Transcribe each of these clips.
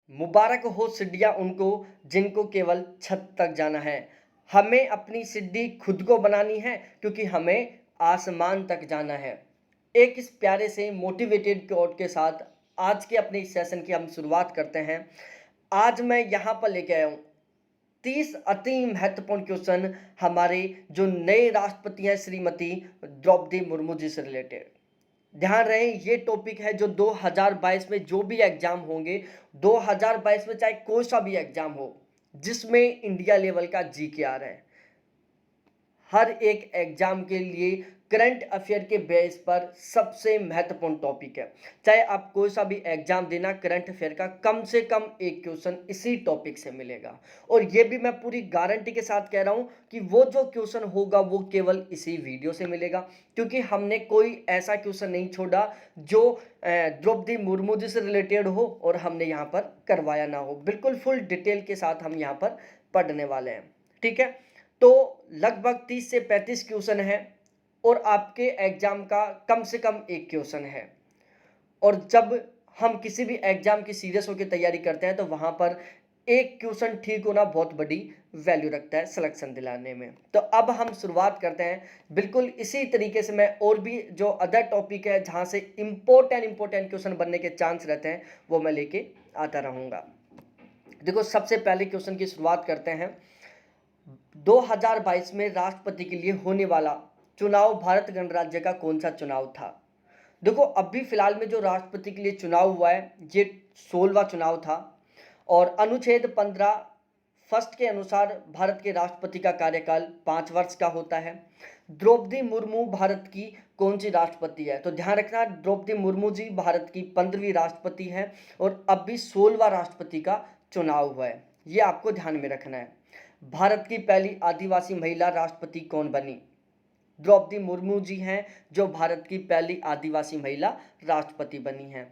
मुबारक हो सिड्डियाँ उनको जिनको केवल छत तक जाना है। हमें अपनी सिड्डी खुद को बनानी है क्योंकि हमें आसमान तक जाना है। एक इस प्यारे से मोटिवेटेड कोट के साथ आज के अपने इस सेशन की हम शुरुआत करते हैं। आज मैं यहाँ पर लेके आया हूँ 30 अति महत्वपूर्ण क्वेश्चन हमारे जो नए राष्ट्रपति हैं श्रीमती द्रौपदी मुर्मू जी से रिलेटेड। ध्यान रहे ये टॉपिक है जो 2022 में जो भी एग्जाम होंगे, 2022 में चाहे कोई सा भी एग्जाम हो जिसमें इंडिया लेवल का जीके आ रहा है, हर एक एग्जाम के लिए करंट अफेयर के बेस पर सबसे महत्वपूर्ण टॉपिक है। चाहे आप कोई सा भी एग्जाम देना, करंट अफेयर का कम से कम एक क्वेश्चन इसी टॉपिक से मिलेगा। और ये भी मैं पूरी गारंटी के साथ कह रहा हूं कि वो जो क्वेश्चन होगा वो केवल इसी वीडियो से मिलेगा, क्योंकि हमने कोई ऐसा क्वेश्चन नहीं छोड़ा जो द्रौपदी मुर्मू जी से रिलेटेड हो और हमने यहाँ पर करवाया ना हो। बिल्कुल फुल डिटेल के साथ हम यहाँ पर पढ़ने वाले हैं। ठीक है, तो लगभग 30 से 35 क्वेश्चन है और आपके एग्जाम का कम से कम एक क्वेश्चन है। और जब हम किसी भी एग्जाम की सीरियस होकर तैयारी करते हैं तो वहां पर एक क्वेश्चन ठीक होना बहुत बड़ी वैल्यू रखता है सिलेक्शन दिलाने में। तो अब हम शुरुआत करते हैं। बिल्कुल इसी तरीके से मैं और भी जो अदर टॉपिक है जहां से इंपॉर्टेंट क्वेश्चन बनने के चांस रहते हैं वो मैं लेके आता रहूंगा। देखो, सबसे पहले क्वेश्चन की शुरुआत करते हैं। 2022 में राष्ट्रपति के लिए होने वाला चुनाव भारत गणराज्य का कौन सा चुनाव था? देखो, अभी फिलहाल में जो राष्ट्रपति के लिए चुनाव हुआ है ये 16वां चुनाव था और अनुच्छेद 15 फर्स्ट के अनुसार भारत के राष्ट्रपति का कार्यकाल 5 वर्ष का होता है। द्रौपदी मुर्मू भारत की कौन सी राष्ट्रपति है? तो ध्यान रखना, द्रौपदी मुर्मू जी भारत की 15वीं राष्ट्रपति है और अभी 16वां राष्ट्रपति का चुनाव हुआ है, ये आपको ध्यान में रखना है। भारत की पहली आदिवासी महिला राष्ट्रपति कौन बनी? द्रौपदी मुर्मू जी हैं जो भारत की पहली आदिवासी महिला राष्ट्रपति बनी हैं।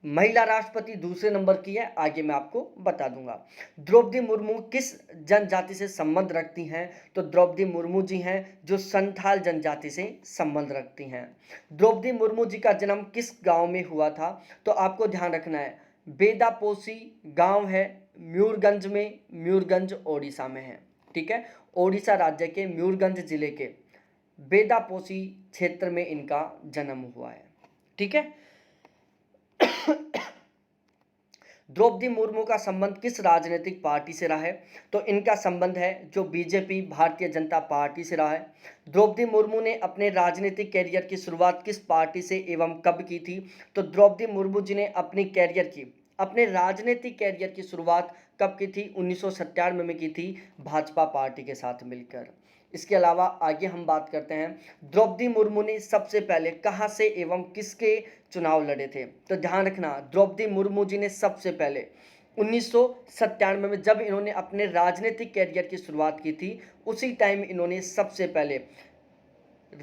महिला राष्ट्रपति दूसरे नंबर की है, आगे मैं आपको बता दूंगा। द्रौपदी मुर्मू किस जनजाति से संबंध रखती हैं? तो द्रौपदी मुर्मू जी हैं जो संथाल जनजाति से संबंध रखती हैं। द्रौपदी मुर्मू जी का जन्म किस गांव में हुआ था? तो आपको ध्यान रखना है, बेदापोसी गांव है मयूरगंज में, मयूरगंज ओडिशा में है। ठीक है, ओडिशा राज्य के मयूरगंज जिले के बेदापोसी क्षेत्र में इनका जन्म हुआ है। ठीक है, द्रौपदी मुर्मू का संबंध किस राजनीतिक पार्टी से रहा है? तो इनका संबंध है जो बीजेपी भारतीय जनता पार्टी से रहा है। द्रौपदी मुर्मू ने अपने राजनीतिक कैरियर की शुरुआत किस पार्टी से एवं कब की थी? तो द्रौपदी मुर्मू जी ने अपने राजनीतिक कैरियर की शुरुआत कब की थी? 1997 में की थी, भाजपा पार्टी के साथ मिलकर। इसके अलावा आगे हम बात करते हैं, द्रौपदी मुर्मू ने सबसे पहले कहां से एवं किसके चुनाव लड़े थे? तो ध्यान रखना, द्रौपदी मुर्मू जी ने सबसे पहले 1997 में जब इन्होंने अपने राजनीतिक कैरियर की शुरुआत की थी उसी टाइम इन्होंने सबसे पहले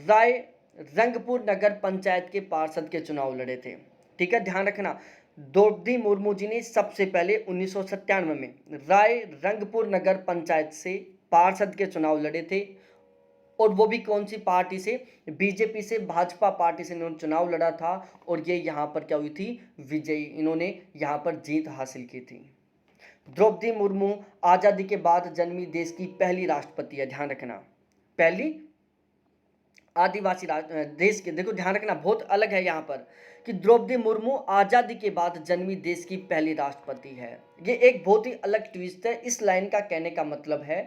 राय रंगपुर नगर पंचायत के पार्षद के चुनाव लड़े थे। ठीक है, ध्यान रखना, द्रौपदी मुर्मू जी ने सबसे पहले 1997 में राय रंगपुर नगर पंचायत से पार्षद के चुनाव लड़े थे और वो भी कौन सी पार्टी से? बीजेपी से, भाजपा पार्टी से इन्होंने चुनाव लड़ा था और ये यहाँ पर क्या हुई थी? विजयी, इन्होंने यहाँ पर जीत हासिल की थी। द्रौपदी मुर्मू आज़ादी के बाद जन्मी देश की पहली राष्ट्रपति है। ध्यान रखना, पहली आदिवासी देश के, देखो ध्यान रखना बहुत अलग है यहाँ पर कि द्रौपदी मुर्मू आज़ादी के बाद जन्मी देश की पहली राष्ट्रपति है। ये एक बहुत ही अलग ट्विस्ट है। इस लाइन का कहने का मतलब है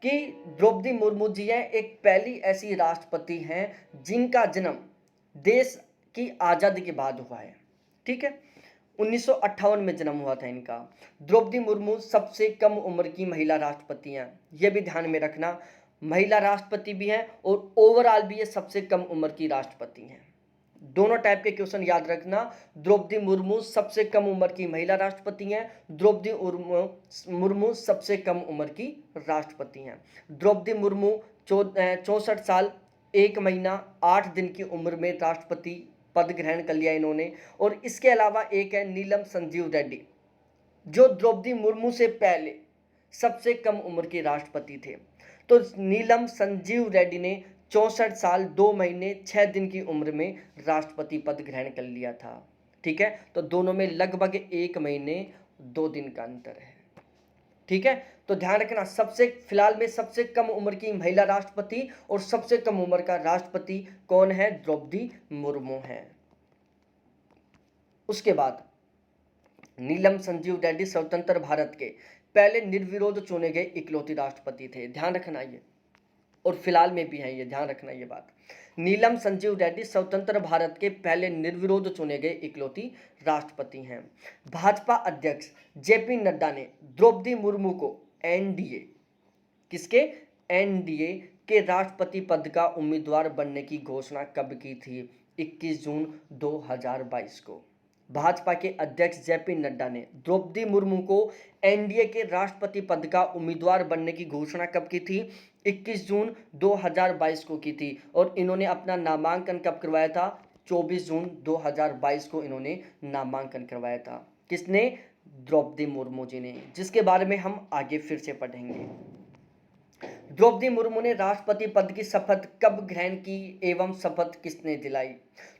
कि द्रौपदी मुर्मू जी हैं एक पहली ऐसी राष्ट्रपति हैं जिनका जन्म देश की आज़ादी के बाद हुआ है। ठीक है, 1958 में जन्म हुआ था इनका। द्रौपदी मुर्मू सबसे कम उम्र की महिला राष्ट्रपति हैं, यह भी ध्यान में रखना, महिला राष्ट्रपति भी हैं और ओवरऑल भी ये सबसे कम उम्र की राष्ट्रपति हैं। दोनों टाइप के क्वेश्चन याद रखना। द्रौपदी मुर्मू सबसे कम उम्र की महिला राष्ट्रपति हैं, द्रौपदी मुर्मू सबसे कम उम्र की राष्ट्रपति हैं। द्रौपदी मुर्मू 64 साल 1 महीना 8 दिन की उम्र में राष्ट्रपति पद ग्रहण कर लिया इन्होंने। और इसके अलावा एक है नीलम संजीव रेड्डी, जो द्रौपदी मुर्मू से पहले सबसे कम उम्र के राष्ट्रपति थे। तो नीलम संजीव रेड्डी ने 64 साल 2 महीने 6 दिन की उम्र में राष्ट्रपति पद ग्रहण कर लिया था। ठीक है, तो दोनों में लगभग 1 महीने 2 दिन का अंतर है। ठीक है, तो ध्यान रखना, सबसे फिलहाल में सबसे कम उम्र की महिला राष्ट्रपति और सबसे कम उम्र का राष्ट्रपति कौन है? द्रौपदी मुर्मू है। उसके बाद नीलम संजीव रेड्डी स्वतंत्र भारत के पहले निर्विरोध चुने गए इकलौती राष्ट्रपति थे। ध्यान रखना ये, और फिलहाल में भी है ये, ध्यान रखना ये बात। नीलम संजीव रेड्डी स्वतंत्र भारत के पहले निर्विरोध चुने गए इकलौती राष्ट्रपति हैं। भाजपा अध्यक्ष जेपी नड्डा ने द्रौपदी मुर्मू को एनडीए, किसके? एनडीए के राष्ट्रपति पद का उम्मीदवार बनने की घोषणा कब की थी? 21 जून 2022 को। भाजपा के अध्यक्ष जेपी नड्डा ने द्रौपदी मुर्मू को एनडीए के राष्ट्रपति पद का उम्मीदवार बनने की घोषणा कब की थी? 21 जून 2022 को की थी। और इन्होंने अपना नामांकन कब करवाया था? 24 जून 2022 को इन्होंने नामांकन करवाया था। किसने? द्रौपदी मुर्मू जी ने, जिसके बारे में हम आगे फिर से पढ़ेंगे। द्रौपदी मुर्मू ने राष्ट्रपति पद की शपथ कब ग्रहण की एवं शपथ किसने दिलाई?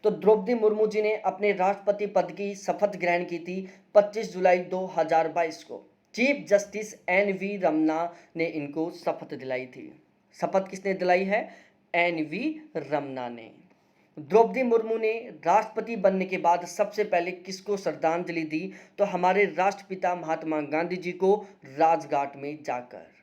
तो द्रौपदी मुर्मू जी ने अपने राष्ट्रपति पद की शपथ ग्रहण की थी 25 जुलाई 2022 को। Chief justice NV. रमन्ना ने इनको शपथ दिलाई थी। शपथ किसने दिलाई है? एन.वी. रमन्ना ने। द्रौपदी मुर्मू ने राष्ट्रपति बनने के बाद सबसे पहले किसको श्रद्धांजलि दी? तो हमारे राष्ट्रपिता महात्मा गांधी जी को राजघाट में जाकर।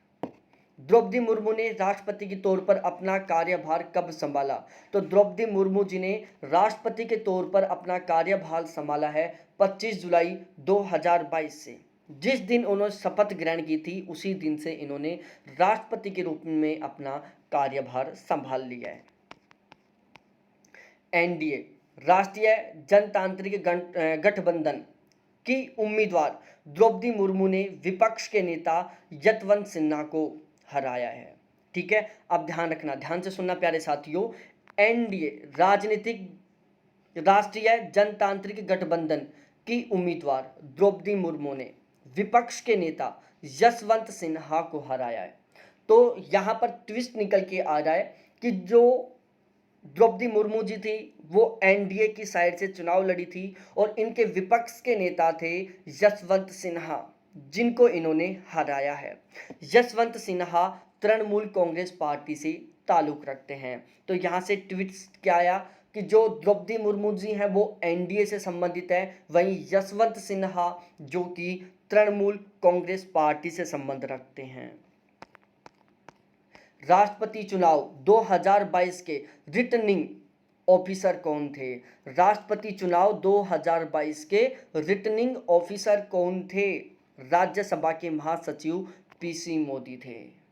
द्रौपदी मुर्मू ने राष्ट्रपति के तौर पर अपना कार्यभार कब संभाला? तो द्रौपदी मुर्मू जी ने राष्ट्रपति के तौर पर अपना कार्यभार संभाला है 25 जुलाई 2022 से। जिस दिन उन्होंने शपथ ग्रहण की थी उसी दिन से इन्होंने राष्ट्रपति के रूप में अपना कार्यभार संभाल लिया है। एनडीए, राष्ट्रीय जनतांत्रिक गठबंधन की उम्मीदवार द्रौपदी मुर्मू ने विपक्ष के नेता यशवंत सिन्हा को हराया है। ठीक है, अब ध्यान रखना, ध्यान से सुनना प्यारे साथियों। एनडीए राष्ट्रीय जनतांत्रिक गठबंधन की उम्मीदवार द्रौपदी मुर्मू ने विपक्ष के नेता यशवंत सिन्हा को हराया है। तो यहाँ पर ट्विस्ट निकल के आ रहा है कि जो द्रौपदी मुर्मू जी थी वो एनडीए की साइड से चुनाव लड़ी थी और इनके विपक्ष के नेता थे यशवंत सिन्हा, जिनको इन्होंने हराया है। यशवंत सिन्हा तृणमूल कांग्रेस पार्टी से ताल्लुक रखते हैं। तो यहाँ से ट्विस्ट क्या आया कि जो द्रौपदी मुर्मू जी हैं वो एनडीए से संबंधित है, वहीं यशवंत सिन्हा जो कि तृणमूल कांग्रेस पार्टी से संबंध रखते हैं। राष्ट्रपति चुनाव 2022 के रिटर्निंग ऑफिसर कौन थे? राष्ट्रपति चुनाव 2022 के रिटर्निंग ऑफिसर कौन थे? राज्यसभा के महासचिव पीसी मोदी थे।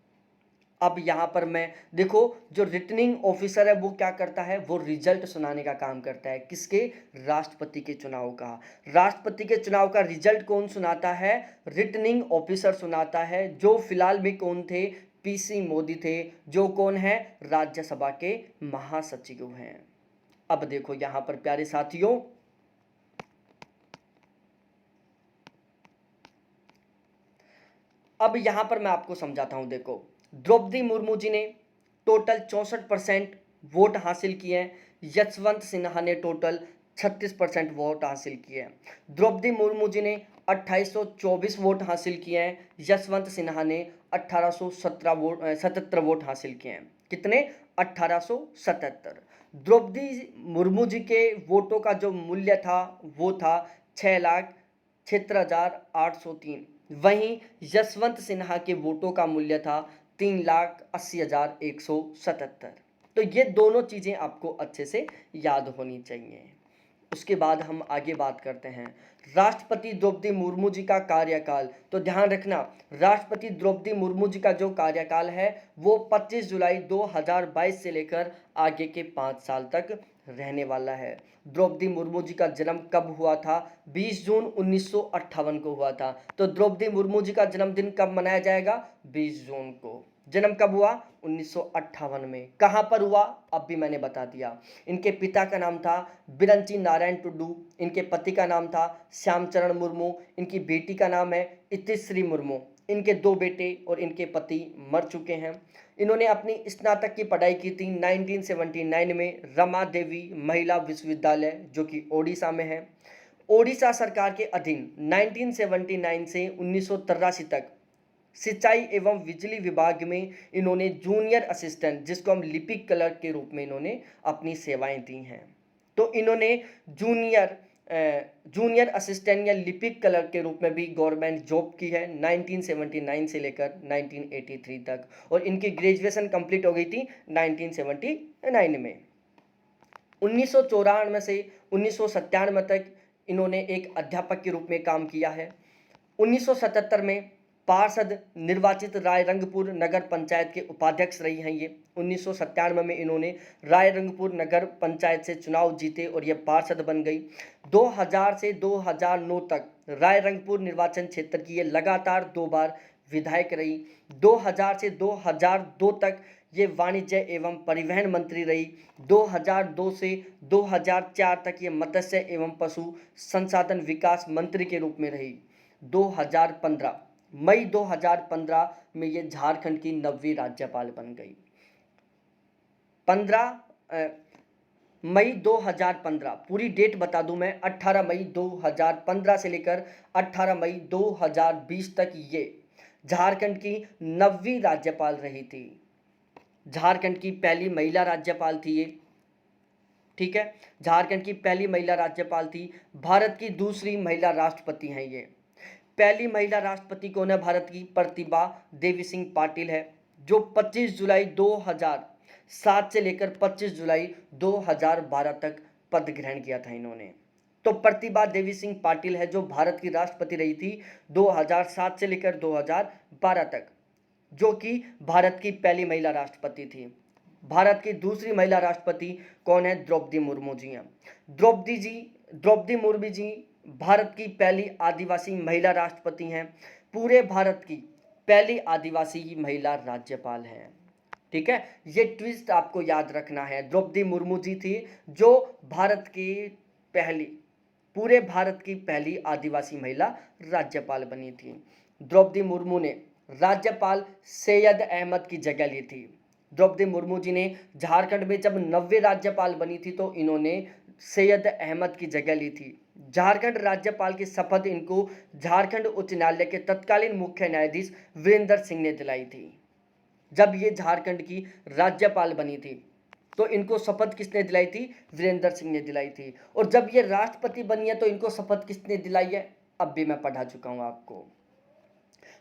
अब यहाँ पर मैं देखो, जो रिटर्निंग ऑफिसर है वो क्या करता है? वो रिजल्ट सुनाने का काम करता है। किसके? राष्ट्रपति के चुनाव का। राष्ट्रपति के चुनाव का रिजल्ट कौन सुनाता है? रिटर्निंग ऑफिसर सुनाता है, जो फिलहाल में कौन थे? पीसी मोदी थे, जो कौन है? राज्यसभा के महासचिव हैं। अब देखो यहाँ पर प्यारे साथियों, अब यहाँ पर मैं आपको समझाता हूँ। देखो, द्रौपदी मुर्मू जी ने टोटल 64% वोट हासिल किए हैं, यशवंत सिन्हा ने टोटल 36% वोट हासिल किए हैं। द्रौपदी मुर्मू जी ने 2824 वोट हासिल किए हैं, यशवंत सिन्हा ने 1877 वोट हासिल किए हैं। कितने? 1877। द्रौपदी मुर्मू जी के वोटों का जो मूल्य था वो था 6,76,803। वहीं यशवंत सिन्हा के वोटों का मूल्य था 3,80,177। तो ये दोनों चीज़ें आपको अच्छे से याद होनी चाहिए। उसके बाद हम आगे बात करते हैं राष्ट्रपति द्रौपदी मुर्मू जी का कार्यकाल। तो ध्यान रखना, राष्ट्रपति द्रौपदी मुर्मू जी का जो कार्यकाल है वो 25 जुलाई 2022 से लेकर आगे के 5 साल तक रहने वाला है। द्रौपदी मुर्मू जी का जन्म कब हुआ था? 20 जून 1958 को हुआ था। तो द्रौपदी मुर्मू जी का जन्मदिन कब मनाया जाएगा? 20 जून को। जन्म कब हुआ? 1958 में। कहाँ पर हुआ? अब भी मैंने बता दिया। इनके पिता का नाम था बिरंची नारायण टुडू, इनके पति का नाम था श्यामचरण मुर्मू, इनकी बेटी का नाम है इतिश्री मुर्मू। इनके 2 बेटे और इनके पति मर चुके हैं। इन्होंने अपनी स्नातक की पढ़ाई की थी 1979 में रमा देवी महिला विश्वविद्यालय, जो कि ओडिशा में है। ओडिशा सरकार के अधीन 1979 से 1983 तक सिंचाई एवं बिजली विभाग में इन्होंने जूनियर असिस्टेंट, जिसको हम लिपिक क्लर्क के रूप में इन्होंने अपनी सेवाएं दी हैं। तो इन्होंने जूनियर असिस्टेंट या लिपिक क्लर्क के रूप में भी गवर्नमेंट जॉब की है 1979 से लेकर 1983 तक, और इनकी ग्रेजुएशन कंप्लीट हो गई थी 1979 में। 1994 से 1997 तक इन्होंने एक अध्यापक के रूप में काम किया है। 1977 में पार्षद निर्वाचित रायरंगपुर नगर पंचायत के उपाध्यक्ष रही हैं ये। 1997 में इन्होंने रायरंगपुर नगर पंचायत से चुनाव जीते और ये पार्षद बन गई। 2000 से 2009 तक रायरंगपुर निर्वाचन क्षेत्र की ये लगातार 2 बार विधायक रही। 2000 से 2002 तक ये वाणिज्य एवं परिवहन मंत्री रही। 2002 से 2004 तक ये मत्स्य एवं पशु संसाधन विकास मंत्री के रूप में रही। 2015 मई 2015 में ये झारखंड की 9वीं राज्यपाल बन गई। 15 मई 2015, पूरी डेट बता दूं मैं, 18 मई 2015 से लेकर 18 मई 2020 तक ये झारखंड की 9वीं राज्यपाल रही थी। झारखंड की पहली महिला राज्यपाल थी ये, ठीक है, झारखंड की पहली महिला राज्यपाल थी। भारत की दूसरी महिला राष्ट्रपति हैं ये। पहली महिला राष्ट्रपति कौन है भारत की? प्रतिभा देवी सिंह पाटिल है, जो 25 जुलाई 2007 से लेकर 25 जुलाई 2012 तक पद ग्रहण किया था इन्होंने। तो प्रतिभा देवी सिंह पाटिल है जो भारत की राष्ट्रपति रही थी 2007 से लेकर 2012 तक, जो कि भारत की पहली महिला राष्ट्रपति थी। भारत की दूसरी महिला राष्ट्रपति कौन है? द्रौपदी मुर्मू जी हैं। द्रौपदी मुर्मू जी भारत की पहली आदिवासी महिला राष्ट्रपति हैं। पूरे भारत की पहली आदिवासी महिला राज्यपाल हैं। ठीक है, ये ट्विस्ट आपको याद रखना है। द्रौपदी मुर्मू जी थी जो पूरे भारत की पहली आदिवासी महिला राज्यपाल बनी थी। द्रौपदी मुर्मू ने राज्यपाल सैयद अहमद की जगह ली थी। द्रौपदी मुर्मू जी ने झारखंड में जब 9वीं राज्यपाल बनी थी तो इन्होंने सैयद अहमद की जगह ली थी। झारखंड राज्यपाल की शपथ इनको झारखंड उच्च न्यायालय के तत्कालीन मुख्य न्यायाधीश वीरेंद्र सिंह ने दिलाई थी। जब ये झारखंड की राज्यपाल बनी थी तो इनको शपथ किसने दिलाई थी? वीरेंद्र सिंह ने दिलाई थी। और जब ये राष्ट्रपति बनी है तो इनको शपथ किसने दिलाई है? अब भी मैं पढ़ा चुका हूं आपको।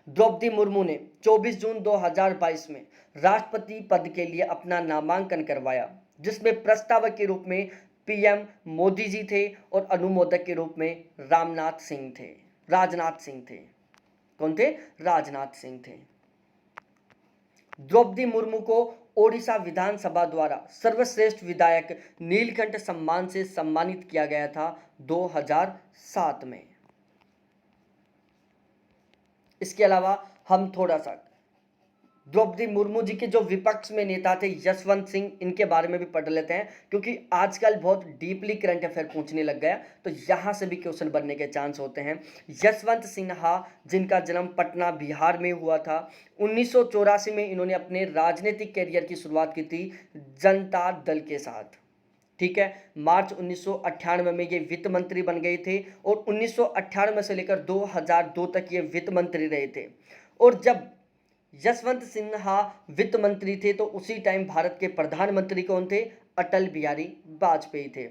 द्रौपदी मुर्मू ने 24 जून 2022 में राष्ट्रपति पद के लिए अपना नामांकन करवाया, जिसमें प्रस्तावक के रूप में पीएम मोदी जी थे और अनुमोदक के रूप में राजनाथ सिंह थे। कौन थे? राजनाथ सिंह थे। द्रौपदी मुर्मू को ओडिशा विधानसभा द्वारा सर्वश्रेष्ठ विधायक नीलकंठ सम्मान से सम्मानित किया गया था 2007 में। इसके अलावा हम थोड़ा सा द्रौपदी मुर्मू जी के जो विपक्ष में नेता थे यशवंत सिंह, इनके बारे में भी पढ़ लेते हैं, क्योंकि आजकल बहुत डीपली करंट अफेयर पूछने लग गया तो यहाँ से भी क्वेश्चन बनने के चांस होते हैं। यशवंत सिन्हा, जिनका जन्म पटना बिहार में हुआ था, 1984 में इन्होंने अपने राजनीतिक कैरियर की शुरुआत की थी जनता दल के साथ। ठीक है, मार्च 1998 में ये वित्त मंत्री बन गए थे और 1998 से लेकर 2002 तक ये वित्त मंत्री रहे थे। और जब यशवंत सिन्हा वित्त मंत्री थे तो उसी टाइम भारत के प्रधानमंत्री कौन थे? अटल बिहारी वाजपेयी थे।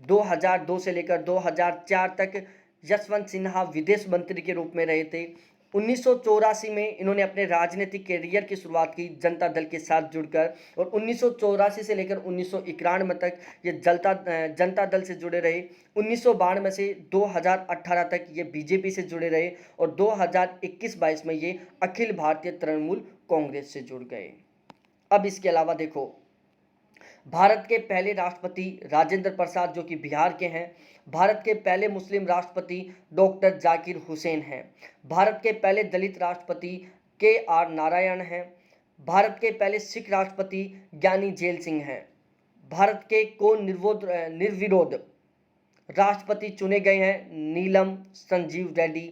2002 से लेकर 2004 तक यशवंत सिन्हा विदेश मंत्री के रूप में रहे थे। 1984 में इन्होंने अपने राजनीतिक कैरियर की शुरुआत की जनता दल के साथ जुड़कर, और 1984 से लेकर 1991 तक ये जनता दल से जुड़े रहे। 1992 से 2018 तक ये बीजेपी से जुड़े रहे और 2021-22 में ये अखिल भारतीय तृणमूल कांग्रेस से जुड़ गए। अब इसके अलावा देखो, भारत के पहले राष्ट्रपति राजेंद्र प्रसाद जो कि बिहार के हैं। भारत के पहले मुस्लिम राष्ट्रपति डॉक्टर जाकिर हुसैन हैं। भारत के पहले दलित राष्ट्रपति KR नारायण हैं। भारत के पहले सिख राष्ट्रपति ज्ञानी जेल सिंह हैं। भारत के निर्विरोध राष्ट्रपति चुने गए हैं नीलम संजीव रेड्डी।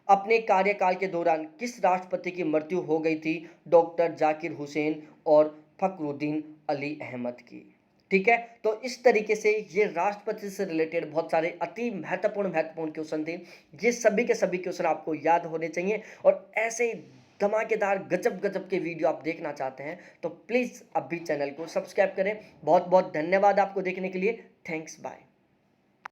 अपने कार्यकाल के दौरान किस राष्ट्रपति की मृत्यु हो गई थी? डॉक्टर जाकिर हुसैन और फखरुद्दीन अली अहमद की। ठीक है, तो इस तरीके से ये राष्ट्रपति से रिलेटेड बहुत सारे अति महत्वपूर्ण क्वेश्चन थे। ये सभी के सभी क्वेश्चन आपको याद होने चाहिए और ऐसे धमाकेदार गजब के वीडियो आप देखना चाहते हैं तो प्लीज़ अभी चैनल को सब्सक्राइब करें। बहुत बहुत धन्यवाद आपको देखने के लिए। Thanks, bye.